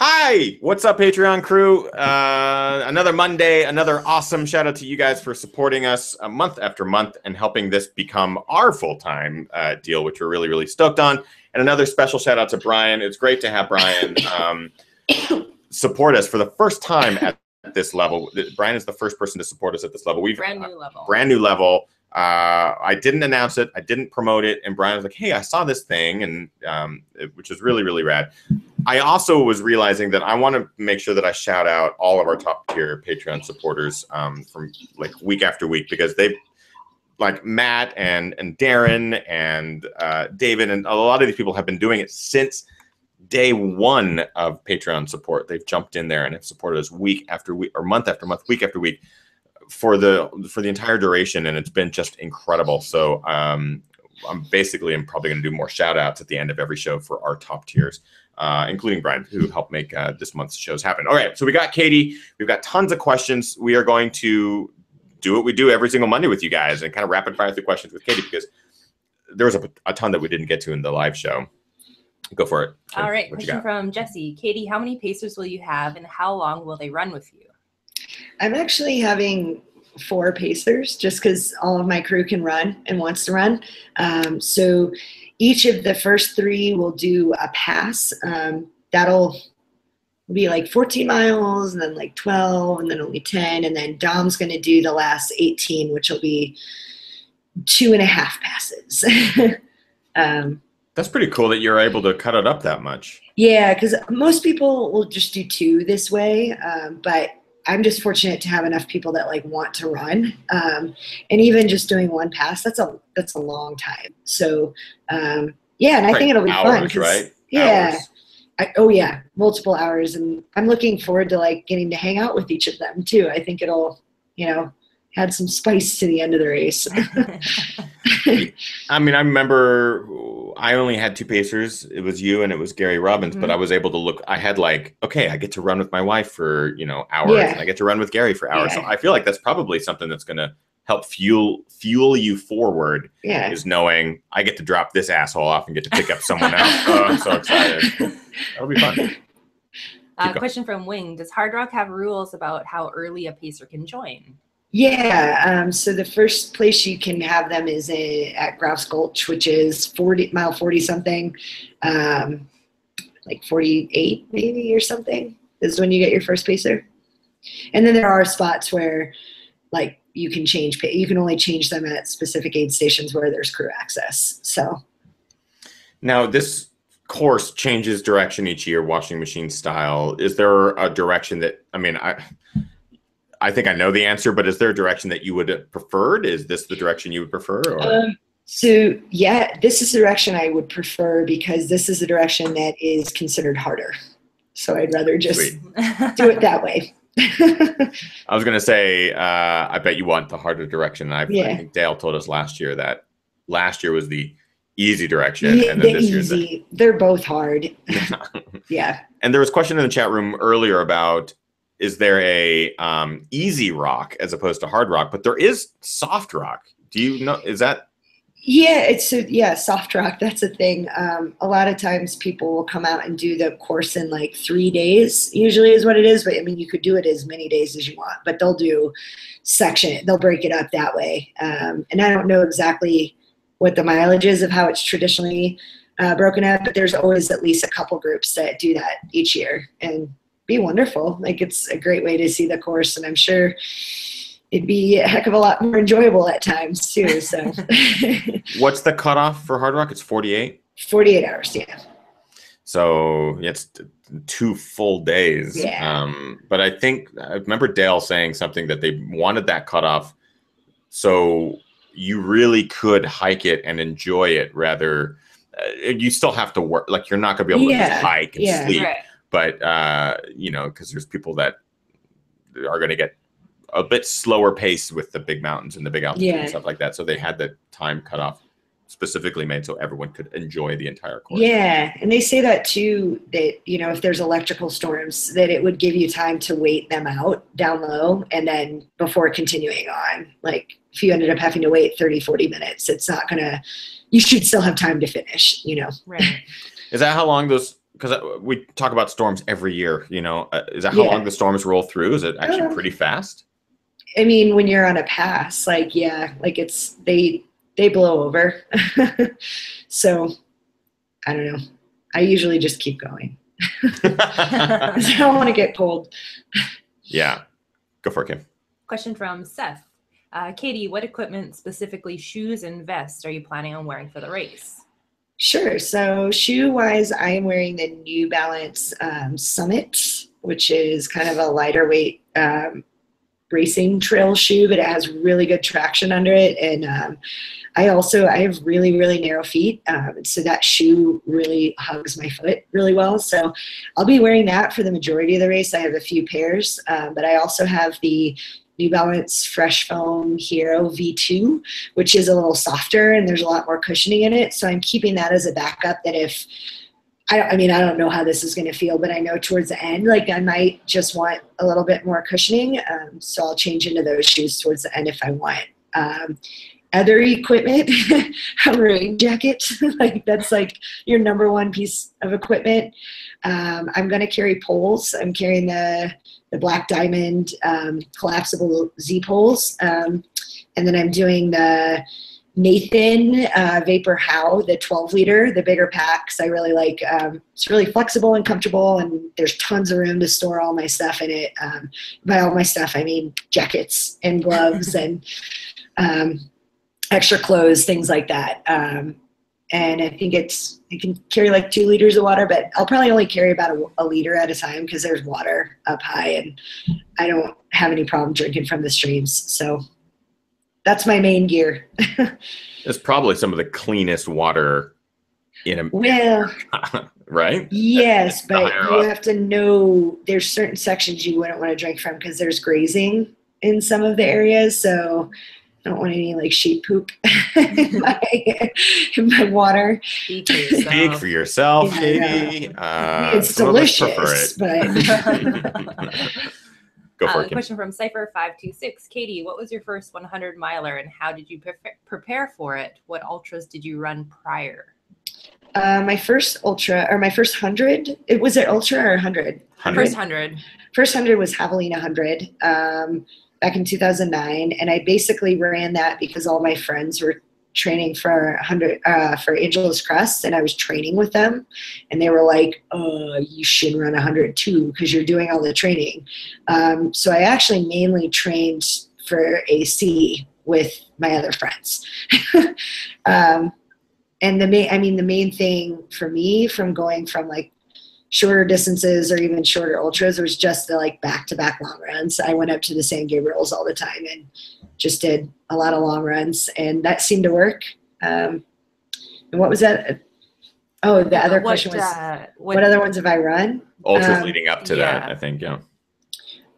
Hi, what's up, Patreon crew? Another Monday, another awesome shout out to you guys for supporting us month after month and helping this become our full-time deal, which we're really, really stoked on. And another special shout out to Brian. It's great to have Brian support us for the first time at this level. Brian is the first person to support us at this level. Brand new level. Brand new level. I didn't announce it. I didn't promote it. And Brian was like, hey, I saw this thing, and which is really, really rad. I also was realizing that I want to make sure that I shout out all of our top tier Patreon supporters from like week after week, because they've like Matt and Darren and David and a lot of these people have been doing it since day one of Patreon support. They've jumped in there and have supported us week after week or month after month, week after week for the entire duration, and it's been just incredible. So I'm probably going to do more shout outs at the end of every show for our top tiers, including Brian, who helped make this month's shows happen. All right, so we got Katie. We've got tons of questions. We are going to do what we do every single Monday with you guys and kind of rapid fire through questions with Katie, because there was a ton that we didn't get to in the live show. Go for it. All right, question from Jesse. Katie, how many pacers will you have and how long will they run with you? I'm actually having 4 pacers just because all of my crew can run and wants to run. So each of the first 3 will do a pass. That'll be like 14 miles and then like 12 and then only 10. And then Dom's going to do the last 18, which will be 2.5 passes. That's pretty cool that you're able to cut it up that much. Yeah, because most people will just do 2 this way. But I'm just fortunate to have enough people that like want to run, and even just doing 1 pass, that's a long time. So yeah, and I think it'll be fun. Right? Yeah. Oh yeah, multiple hours, and I'm looking forward to like getting to hang out with each of them too. I think it'll, add some spice to the end of the race. I mean, I remember I only had 2 pacers. It was you and it was Gary Robbins, but I was able to look. I had like, okay, I get to run with my wife for hours, and I get to run with Gary for hours. So I feel like that's probably something that's going to help fuel you forward. Yeah, is knowing I get to drop this asshole off and get to pick up someone else. Oh, I'm so excited. That'll be fun. Question from Wing: does Hard Rock have rules about how early a pacer can join? Yeah, so the first place you can have them is at Grouse Gulch, which is mile 40 something, like 48 maybe or something is when you get your first pacer. And then there are spots where like you can only change them at specific aid stations where there's crew access. So now this course changes direction each year, washing machine style. Is there a direction that, I think I know the answer, but is there a direction that you would have preferred? Is this the direction you would prefer? Or? So yeah, this is the direction I would prefer because this is the direction that is considered harder. So I'd rather just do it that way. I was going to say, I bet you want the harder direction. I think Dale told us last year that last year was the easy direction. Yeah, and then this year's they're both hard. Yeah. And there was a question in the chat room earlier about, is there a easy rock as opposed to hard rock? But there is soft rock. Do you know? Is that? Yeah, soft rock. That's a thing. A lot of times people will come out and do the course in like 3 days. Usually is what it is. But I mean, you could do it as many days as you want. But they'll do they'll break it up that way. And I don't know exactly what the mileage is of how it's traditionally broken up. But there's always at least a couple groups that do that each year, and be wonderful. Like it's a great way to see the course, and I'm sure it'd be a heck of a lot more enjoyable at times too. So what's the cutoff for hard rock? It's 48 hours. Yeah. So it's 2 full days. Yeah. But I remember Dale saying something that they wanted that cutoff so you really could hike it and enjoy it rather. You still have to work. Like you're not going to be able to just hike and sleep. Right. But, because there's people that are going to get a bit slower pace with the big mountains and the big altitude and stuff like that. So they had the time cut off specifically made so everyone could enjoy the entire course. Yeah. And they say that too, that, if there's electrical storms, that it would give you time to wait them out down low. And then before continuing on, like if you ended up having to wait 30, 40 minutes, it's not going to, you should still have time to finish, Right. Is that how long those because we talk about storms every year, you know, is that how long the storms roll through? Is it actually pretty fast? I mean, when you're on a pass, like, yeah, like they blow over. So I don't know. I usually just keep going. I don't want to get pulled. Yeah. Go for it, Kim. Question from Seth. Katie, what equipment, specifically shoes and vests, are you planning on wearing for the race? Sure. So shoe-wise, I am wearing the New Balance Summit, which is kind of a lighter weight racing trail shoe, but it has really good traction under it. And I have really, really narrow feet. So that shoe really hugs my foot really well. So I'll be wearing that for the majority of the race. I have a few pairs, but I also have the New Balance Fresh Foam Hero V2, which is a little softer and there's a lot more cushioning in it. So I'm keeping that as a backup that if, I don't know how this is going to feel, but I know towards the end, like I might just want a little bit more cushioning. So I'll change into those shoes towards the end if I want. Other equipment, a rain jacket, like that's like your number one piece of equipment. I'm going to carry poles. I'm carrying the Black Diamond collapsible Z poles. And then I'm doing the Nathan Vapor How, the 12 liter, the bigger packs. I really like, it's really flexible and comfortable, and there's tons of room to store all my stuff in it. By all my stuff, I mean jackets and gloves and extra clothes, things like that. And I think it can carry like 2 liters of water, but I'll probably only carry about a liter at a time because there's water up high and I don't have any problem drinking from the streams. So that's my main gear. It's probably some of the cleanest water in a right? Yes, but you have to know there's certain sections you wouldn't want to drink from because there's grazing in some of the areas. So I don't want any like sheep poop in my water. Speak for yourself, Katie. It's delicious, but go for it. Question from Cypher526. Katie, what was your first 100 miler and how did you prepare for it? What ultras did you run prior? My first ultra, or my first 100, was it ultra or 100? First 100. First 100 was Javelina 100. Back in 2009, and I basically ran that because all my friends were training for 100 for Angeles Crest, and I was training with them, and they were like, you should run 100 too because you're doing all the training. So I actually mainly trained for AC with my other friends. And the main thing for me from going from like shorter distances or even shorter ultras was just the like back-to-back long runs. I went up to the San Gabriels all the time and just did a lot of long runs, and that seemed to work. And what was that? Oh, the other question was, what other ones have I run? Ultras leading up to that, I think, yeah.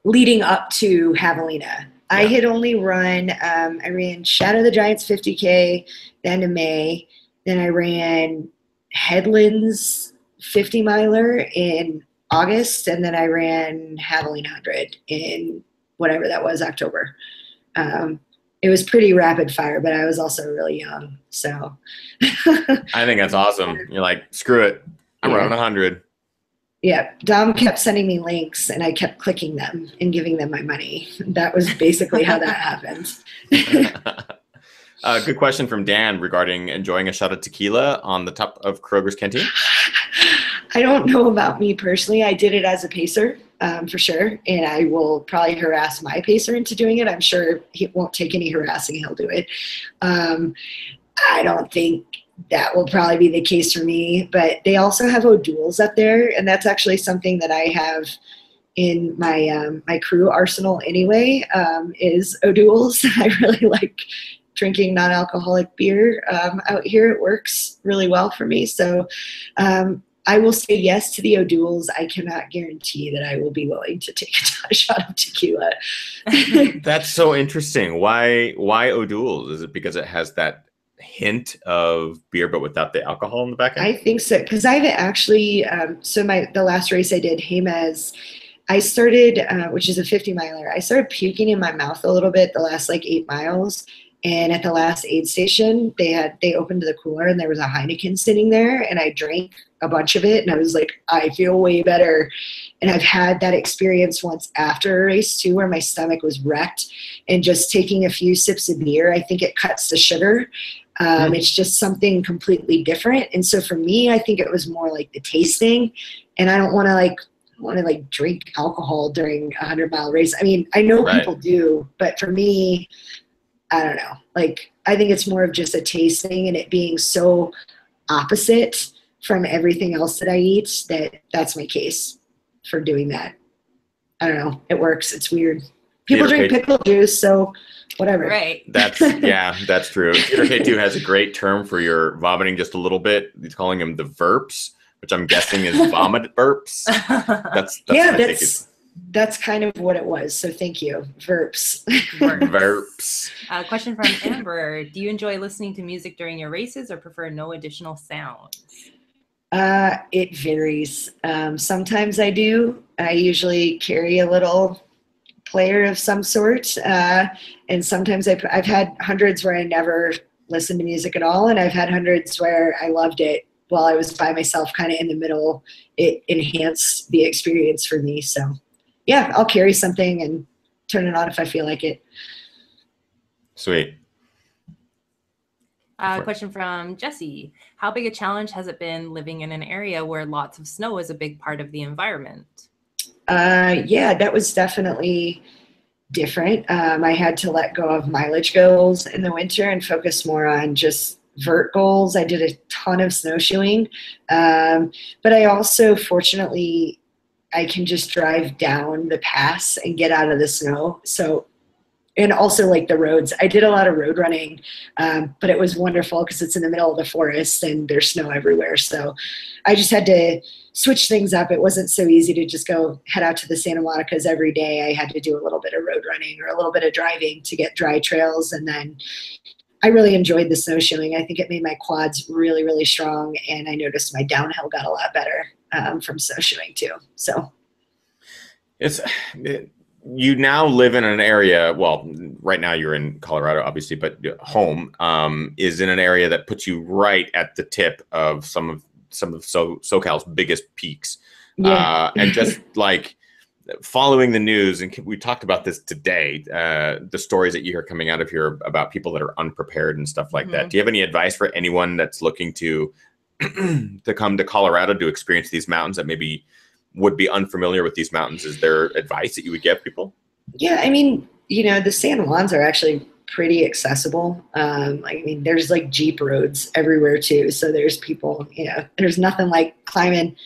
Leading up to Javelina. Yeah. I had only run, I ran Shadow of the Giants 50K the end of May. Then I ran Headlands 50 miler in August, and then I ran Javelina 100 in whatever that was, October. It was pretty rapid fire, but I was also really young, so. I think that's awesome. You're like, screw it, I'm running 100. Yeah, Dom kept sending me links, and I kept clicking them and giving them my money. That was basically how that happened. Good question from Dan regarding enjoying a shot of tequila on the top of Kroger's Canteen. I don't know about me personally. I did it as a pacer for sure, and I will probably harass my pacer into doing it. I'm sure he won't take any harassing. He'll do it. I don't think that will probably be the case for me, but they also have O'Doul's up there, and that's actually something that I have in my my crew arsenal anyway, is O'Doul's. I really like drinking non-alcoholic beer out here. It works really well for me. So I will say yes to the O'Doul's. I cannot guarantee that I will be willing to take a shot of tequila. That's so interesting. Why O'Doul's? Is it because it has that hint of beer but without the alcohol in the back end? I think so, because I've actually the last race I did, Jemez, I started, which is a 50 miler, I started puking in my mouth a little bit the last like 8 miles. And at the last aid station, they opened the cooler and there was a Heineken sitting there, and I drank a bunch of it, and I was like, I feel way better. And I've had that experience once after a race too, where my stomach was wrecked, and just taking a few sips of beer, I think it cuts the sugar. It's just something completely different. And so for me, I think it was more like the tasting, and I don't want to drink alcohol during a 100-mile race. I mean, I know people do, but for me, I don't know. Like, I think it's more of just a tasting, and it being so opposite from everything else that I eat that's my case for doing that. I don't know. It works. It's weird. People drink pickle juice, so whatever. Right. That's true. Peter K2 has a great term for your vomiting just a little bit. He's calling them the verps, which I'm guessing is vomit burps. That's kind of what it was. So thank you. Verps. Verps. Question from Amber. Do you enjoy listening to music during your races or prefer no additional sounds? It varies. Sometimes I do. I usually carry a little player of some sort. And sometimes I've had hundreds where I never listened to music at all. And I've had hundreds where I loved it while I was by myself, kind of in the middle. It enhanced the experience for me. So yeah, I'll carry something and turn it on if I feel like it. Sweet. Question from Jesse. How big a challenge has it been living in an area where lots of snow is a big part of the environment? Yeah, that was definitely different. I had to let go of mileage goals in the winter and focus more on just vert goals. I did a ton of snowshoeing. But I also, fortunately, I can just drive down the pass and get out of the snow. So, and also like the roads. I did a lot of road running, but it was wonderful because it's in the middle of the forest and there's snow everywhere. So I just had to switch things up. It wasn't so easy to just go head out to the Santa Monicas every day. I had to do a little bit of road running or a little bit of driving to get dry trails. And then I really enjoyed the snowshoeing. I think it made my quads really, really strong. And I noticed my downhill got a lot better from snowshoeing too. So you now live in an area, well, right now you're in Colorado, obviously, but home is in an area that puts you right at the tip of some of SoCal's biggest peaks. Yeah. And just like following the news, and we talked about this today, the stories that you hear coming out of here about people that are unprepared and stuff like that. Do you have any advice for anyone that's looking to come to Colorado to experience these mountains that maybe would be unfamiliar with these mountains? Is there advice that you would give people? Yeah, I mean, the San Juans are actually pretty accessible. I mean, there's like Jeep roads everywhere too. So there's people, there's nothing like climbing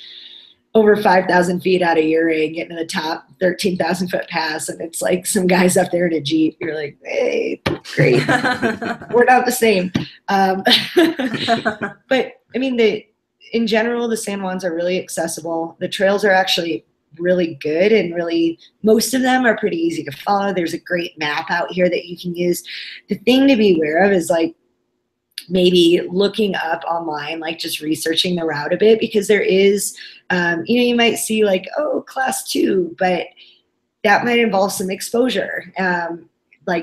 over 5,000 feet out of Uray, getting to the top 13,000 foot pass. And it's like some guys up there in a Jeep. You're like, hey, great. We're not the same. But I mean, in general, the San Juans are really accessible. The trails are actually really good, and really most of them are pretty easy to follow. There's a great map out here that you can use. The thing to be aware of is like maybe looking up online, like just researching the route a bit, because there is, you might see like, oh, class 2, but that might involve some exposure.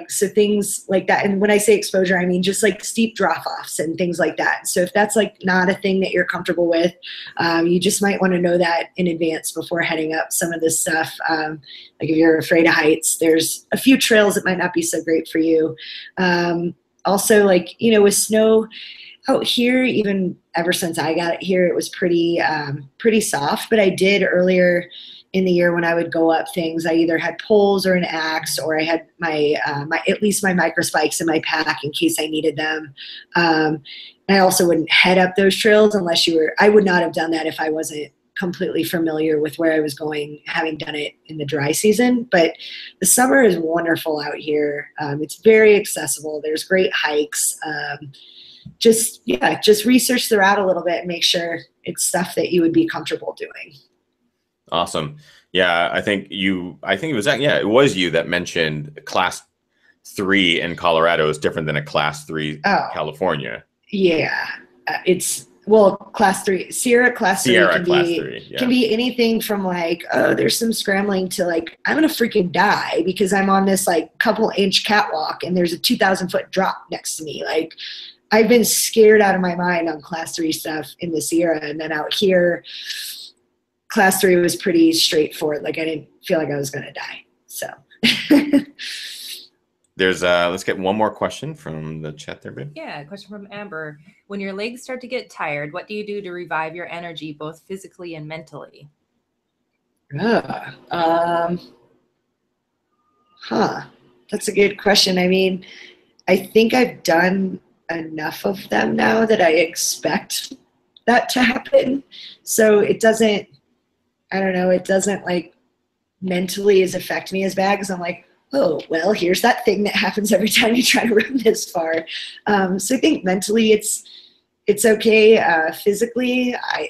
So things like that. And when I say exposure, I mean just like steep drop-offs and things like that. So if that's like not a thing that you're comfortable with, you just might want to know that in advance before heading up some of this stuff. Like if you're afraid of heights, there's a few trails that might not be so great for you. Also, like, with snow out here, even ever since I got it here, it was pretty soft. But I did earlier in the year when I would go up things, I either had poles or an axe, or I had my at least my micro spikes in my pack in case I needed them. And I also wouldn't head up those trails unless I would not have done that if I wasn't completely familiar with where I was going, having done it in the dry season. But the summer is wonderful out here. It's very accessible. There's great hikes. Just research the route a little bit and make sure it's stuff that you would be comfortable doing. Awesome. Yeah, I think it was you that mentioned class 3 in Colorado is different than a class 3 California. Yeah, class 3, Sierra class 3 can be anything from like, oh, there's some scrambling to like, I'm gonna freaking die because I'm on this like couple inch catwalk and there's a 2,000 foot drop next to me. Like, I've been scared out of my mind on class 3 stuff in the Sierra, and then out here, class 3 was pretty straightforward. Like I didn't feel like I was going to die. So there's let's get one more question from the chat there, babe. Yeah, a question from Amber. When your legs start to get tired, what do you do to revive your energy, both physically and mentally? That's a good question. I mean, I think I've done enough of them now that I expect that to happen. So it doesn't, I don't know, it doesn't like mentally affect me as bad because I'm like, oh, well, here's that thing that happens every time you try to run this far. So I think mentally it's okay. Physically, I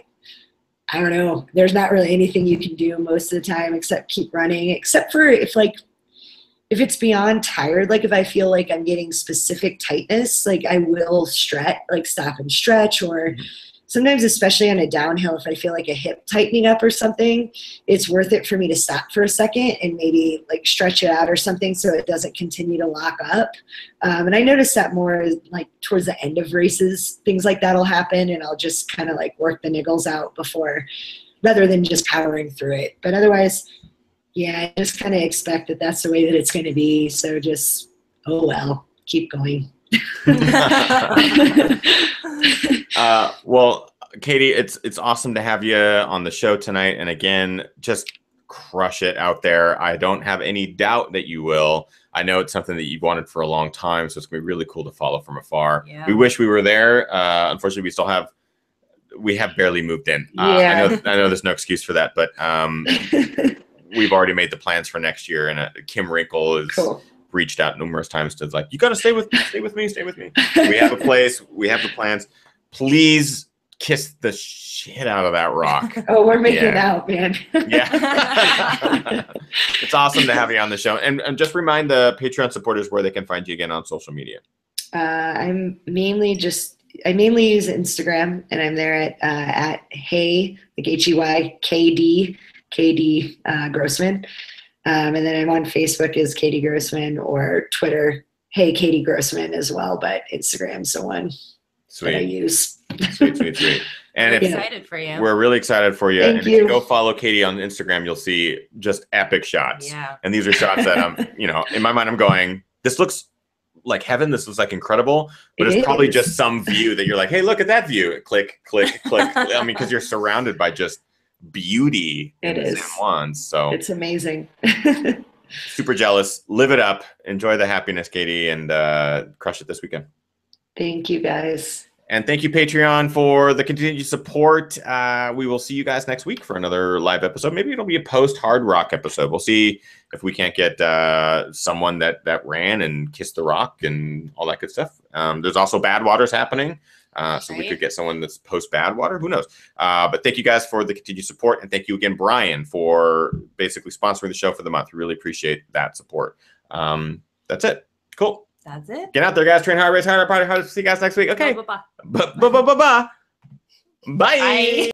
don't know. There's not really anything you can do most of the time except keep running, except for if it's beyond tired, like if I feel like I'm getting specific tightness, like I will stretch, like stop and stretch, or sometimes, especially on a downhill, if I feel like a hip tightening up or something, it's worth it for me to stop for a second and maybe like stretch it out or something so it doesn't continue to lock up. And I notice that more like towards the end of races, things like that'll happen, and I'll just kind of like work the niggles out before, rather than just powering through it. But otherwise, yeah, I just kind of expect that that's the way that it's going to be. So just, oh well, keep going. Well, Katie, it's awesome to have you on the show tonight. And again, just crush it out there. I don't have any doubt that you will. I know it's something that you've wanted for a long time, so it's going to be really cool to follow from afar. Yeah. We wish we were there. Unfortunately, we have barely moved in. Yeah. I know there's no excuse for that, but we've already made the plans for next year, and Kim Wrinkle is Cool. reached out numerous times to like, you got to stay with me. We have a place. We have the plans. Please kiss the shit out of that rock. Oh, we're making it out, man. Yeah. It's awesome to have you on the show. And just remind the Patreon supporters where they can find you again on social media. I mainly use Instagram, and I'm there at Hey, like HEY KD Grossman. And then I'm on Facebook as Katie Grossman, or Twitter, Hey Katie Grossman as well, but Instagram's the one that I use. Sweet. And We're excited for you. We're really excited for you. Thank and you. If you go follow Katie on Instagram, you'll see just epic shots. Yeah. And these are shots that I'm, in my mind, I'm going, this looks like heaven. This looks like incredible. But it's probably just some view that you're like, hey, look at that view. Click. I mean, because you're surrounded by just beauty in the San Juans. So it's amazing. Super jealous. Live it up. Enjoy the happiness, Katie, and crush it this weekend. Thank you, guys. And thank you, Patreon, for the continued support. We will see you guys next week for another live episode. Maybe it'll be a post-Hard Rock episode. We'll see if we can't get someone that ran and kissed the rock and all that good stuff. There's also Badwaters happening. So we could get someone that's post-Badwater. Who knows? But thank you guys for the continued support. And thank you again, Brian, for basically sponsoring the show for the month. We really appreciate that support. That's it. Cool. That's it. Get out there, guys. Train hard, race hard, party hard. See you guys next week. Okay. Bye. Bye. Bye.